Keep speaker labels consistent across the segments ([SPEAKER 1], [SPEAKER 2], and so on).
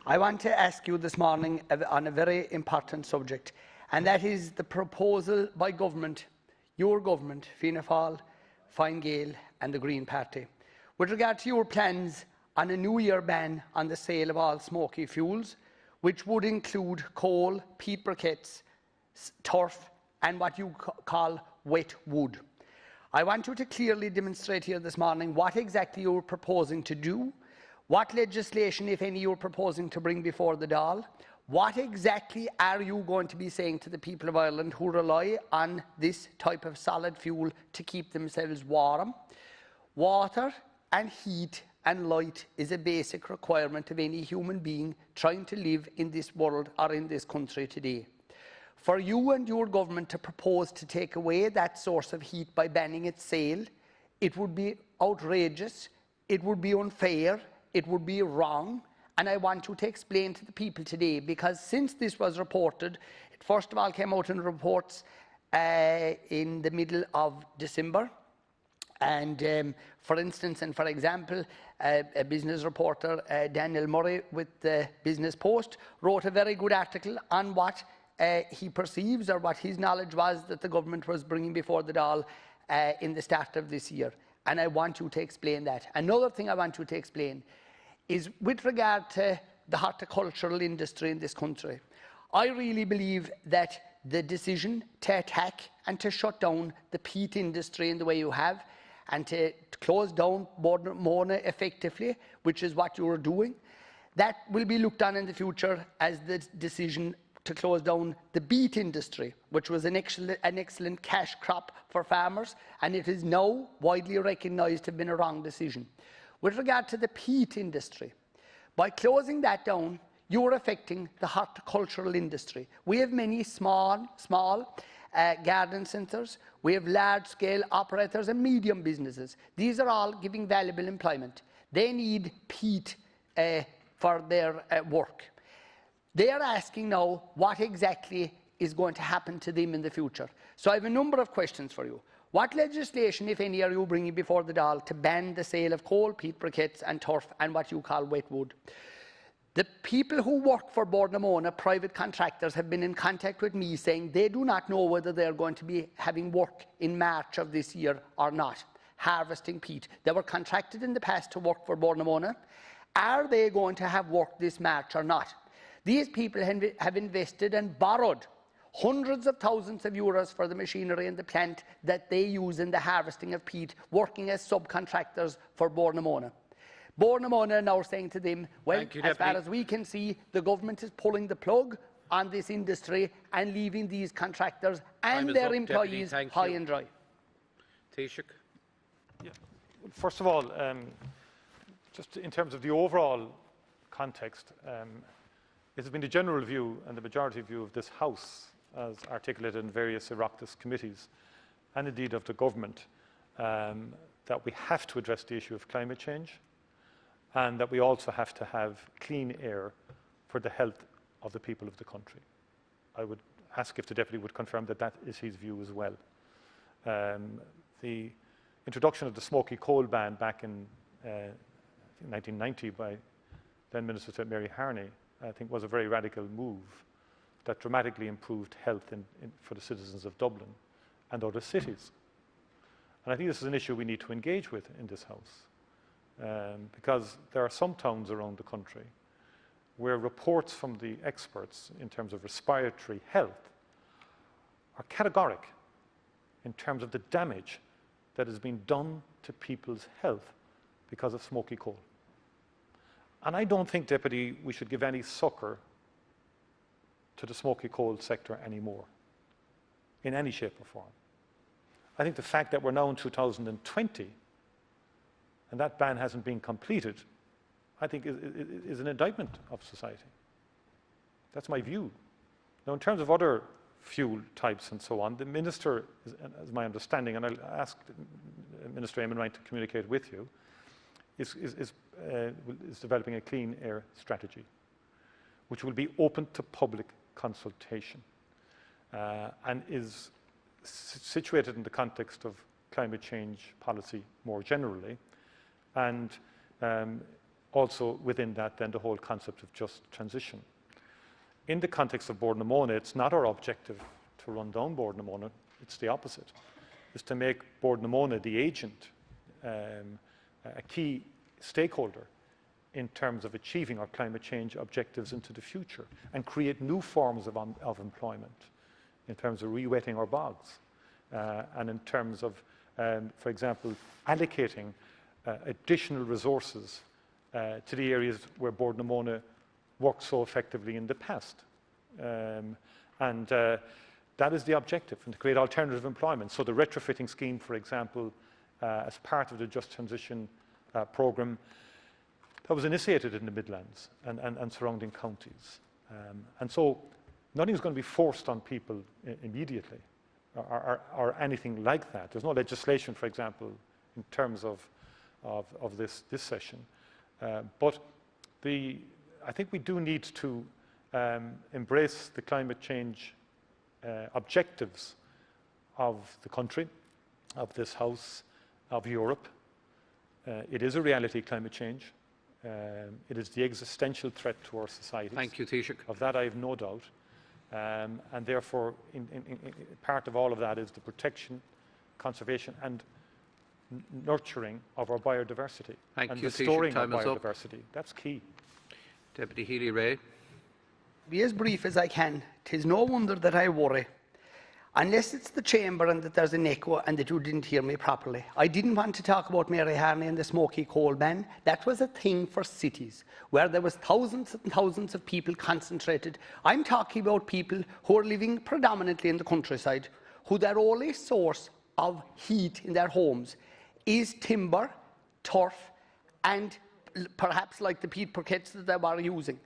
[SPEAKER 1] I want to ask you this morning on a very important subject, and that is the proposal by government, your government, Fianna Fáil, Fine Gael and the Green Party, with regard to your plans on a New Year ban on the sale of all smoky fuels, which would include coal, peat briquettes, turf and what you call wet wood. I want you to clearly demonstrate here this morning what exactly you are proposing to do, what legislation, if any, you are proposing to bring before the Dáil. What exactly are you going to be saying to the people of Ireland who rely on this type of solid fuel to keep themselves warm? Water and heat and light is a basic requirement of any human being trying to live in this world or in this country today. For you and your government to propose to take away that source of heat by banning its sale, it would be outrageous, it would be unfair, it would be wrong, and I want you to explain to the people today, because since this was reported, it first of all came out in reports in the middle of December, and for instance and for example, a business reporter, Daniel Murray with the Business Post, wrote a very good article on what he perceives, or what his knowledge was, that the government was bringing before the Dáil in the start of this year. And I want you to explain that. Another thing I want you to explain is with regard to the horticultural industry in this country. I really believe that the decision to attack and to shut down the peat industry in the way you have, and to close down Mona effectively, which is what you are doing, that will be looked on in the future as the decision to close down the beet industry, which was an excellent cash crop for farmers, and it is now widely recognised to have been a wrong decision. With regard to the peat industry, by closing that down, you are affecting the horticultural industry. We have many small garden centres, we have large-scale operators and medium businesses. These are all giving valuable employment. They need peat for their work. They are asking now what exactly is going to happen to them in the future. So I have a number of questions for you. What legislation, if any, are you bringing before the Dáil to ban the sale of coal, peat briquettes and turf and what you call wet wood? The people who work for Bord na Móna, private contractors, have been in contact with me saying they do not know whether they are going to be having work in March of this year or not, harvesting peat. They were contracted in the past to work for Bord na Móna. Are they going to have work this March or not? These people have invested and borrowed hundreds of thousands of euros for the machinery and the plant that they use in the harvesting of peat, working as subcontractors for Bord na Móna. Bord na Móna are now saying to them, well, as far as we can see, the government is pulling the plug on this industry and leaving these contractors and their employees high and dry.
[SPEAKER 2] Taoiseach.
[SPEAKER 3] Yeah. First of all, just in terms of the overall context, it has been the general view and the majority view of this House, as articulated in various Oireachtas committees, and indeed of the government, that we have to address the issue of climate change, and that we also have to have clean air for the health of the people of the country. I would ask if the Deputy would confirm that that is his view as well. The introduction of the smoky coal ban back in 1990 by then Minister Mary Harney, I think, was a very radical move that dramatically improved health for the citizens of Dublin and other cities. And I think this is an issue we need to engage with in this House, because there are some towns around the country where reports from the experts in terms of respiratory health are categoric in terms of the damage that has been done to people's health because of smoky coal. And I don't think, Deputy, we should give any succour to the smoky coal sector anymore, in any shape or form. I think the fact that we're now in 2020 and that ban hasn't been completed, I think is an indictment of society. That's my view. Now, in terms of other fuel types and so on, the Minister, as my understanding, and I'll ask Minister Eamon Ryan to communicate with you, is developing a clean air strategy, which will be open to public consultation and is situated in the context of climate change policy more generally, and also within that, then the whole concept of just transition. In the context of Bord na Móna, it's not our objective to run down Bord na Móna, it's the opposite. It's to make Bord na Móna the agent, a key stakeholder in terms of achieving our climate change objectives into the future and create new forms of employment, in terms of re-wetting our bogs, and in terms of, for example, allocating additional resources to the areas where Bord na Móna worked so effectively in the past. That is the objective, and to create alternative employment. So the retrofitting scheme, for example, as part of the Just Transition programme, that was initiated in the Midlands and surrounding counties. And so nothing's going to be forced on people immediately or anything like that. There's no legislation, for example, in terms of this session. But I think we do need to embrace the climate change objectives of the country, of this House, of Europe. It is a reality, climate change. It is the existential threat to our societies.
[SPEAKER 2] Thank you, Taoiseach.
[SPEAKER 3] Of that I have no doubt. And therefore, part of all of that is the protection, conservation and nurturing of our biodiversity.
[SPEAKER 2] Thank
[SPEAKER 3] and
[SPEAKER 2] you,
[SPEAKER 3] restoring
[SPEAKER 2] Taoiseach.
[SPEAKER 3] our
[SPEAKER 2] Time is
[SPEAKER 3] biodiversity. That's key.
[SPEAKER 2] Deputy Healy-Rae.
[SPEAKER 1] Be as brief as I can. 'Tis no wonder that I worry. Unless it's the chamber and that there's an echo and that you didn't hear me properly. I didn't want to talk about Mary Harney and the smoky coal ban. That was a thing for cities, where there was thousands and thousands of people concentrated. I'm talking about people who are living predominantly in the countryside, who their only source of heat in their homes is timber, turf, and perhaps like the peat briquettes that they were using.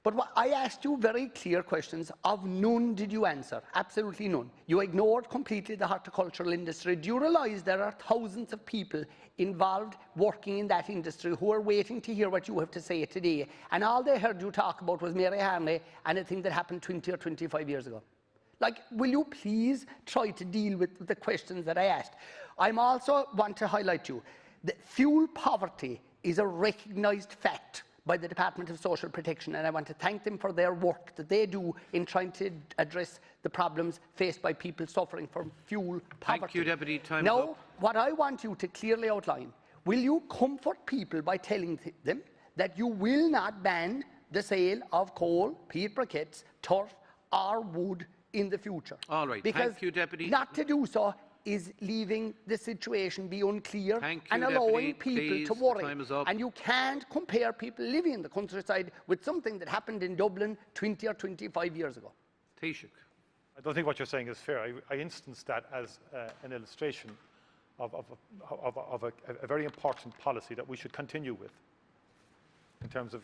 [SPEAKER 1] But I asked you very clear questions. Of none did you answer. Absolutely none. You ignored completely the horticultural industry. Do you realise there are thousands of people involved working in that industry who are waiting to hear what you have to say today? And all they heard you talk about was Mary Harney and a thing that happened 20 or 25 years ago. Like, will you please try to deal with the questions that I asked? I also want to highlight to you that fuel poverty is a recognised fact by the Department of Social Protection, and I want to thank them for their work that they do in trying to address the problems faced by people suffering from fuel poverty.
[SPEAKER 2] Thank you, Deputy. Time
[SPEAKER 1] now,
[SPEAKER 2] is up.
[SPEAKER 1] what I want you to clearly outline, will you comfort people by telling them that you will not ban the sale of coal, peat briquettes, turf or wood in the future?
[SPEAKER 2] All right.
[SPEAKER 1] Because
[SPEAKER 2] thank you, Deputy.
[SPEAKER 1] not to do so is leaving the situation be unclear and allowing people to worry.
[SPEAKER 2] Time is up.
[SPEAKER 1] And you can't compare people living in the countryside with something that happened in Dublin 20 or 25 years ago.
[SPEAKER 2] Taoiseach.
[SPEAKER 3] I don't think what you're saying is fair. I instanced that as an illustration of a very important policy that we should continue with, in terms of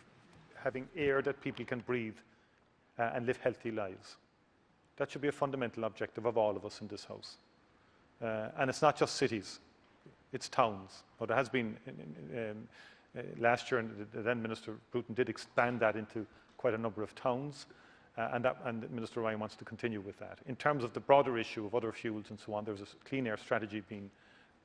[SPEAKER 3] having air that people can breathe and live healthy lives. That should be a fundamental objective of all of us in this House. And it's not just cities, it's towns. But there has been, last year, and the then Minister Bruton did expand that into quite a number of towns, and Minister Ryan wants to continue with that. In terms of the broader issue of other fuels and so on, there's a clean air strategy being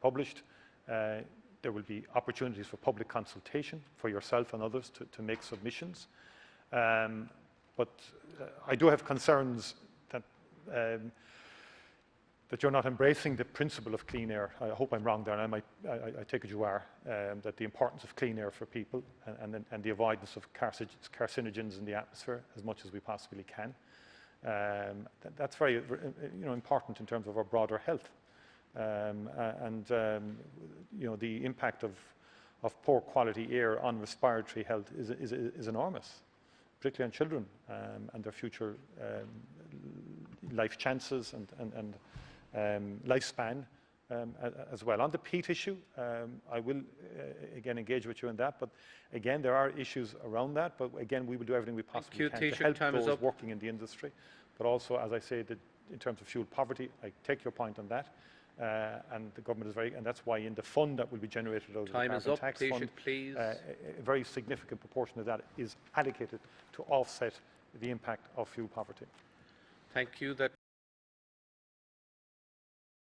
[SPEAKER 3] published. There will be opportunities for public consultation for yourself and others to make submissions. But I do have concerns that you're not embracing the principle of clean air. I hope I'm wrong there, and I take it you are, that the importance of clean air for people and the avoidance of carcinogens in the atmosphere as much as we possibly can. That's very important in terms of our broader health. The impact of poor quality air on respiratory health is enormous, particularly on children and their future life chances and lifespan as well. On the peat issue, I will again engage with you on that, but again there are issues around that, but again we will do everything we possibly can to help those working in the industry, but also, as I say, that in terms of fuel poverty, I take your point on that, and the government is and that's why in the fund that will be generated out of the carbon tax fund, a very significant proportion of that is allocated to offset the impact of fuel poverty.
[SPEAKER 2] Thank you.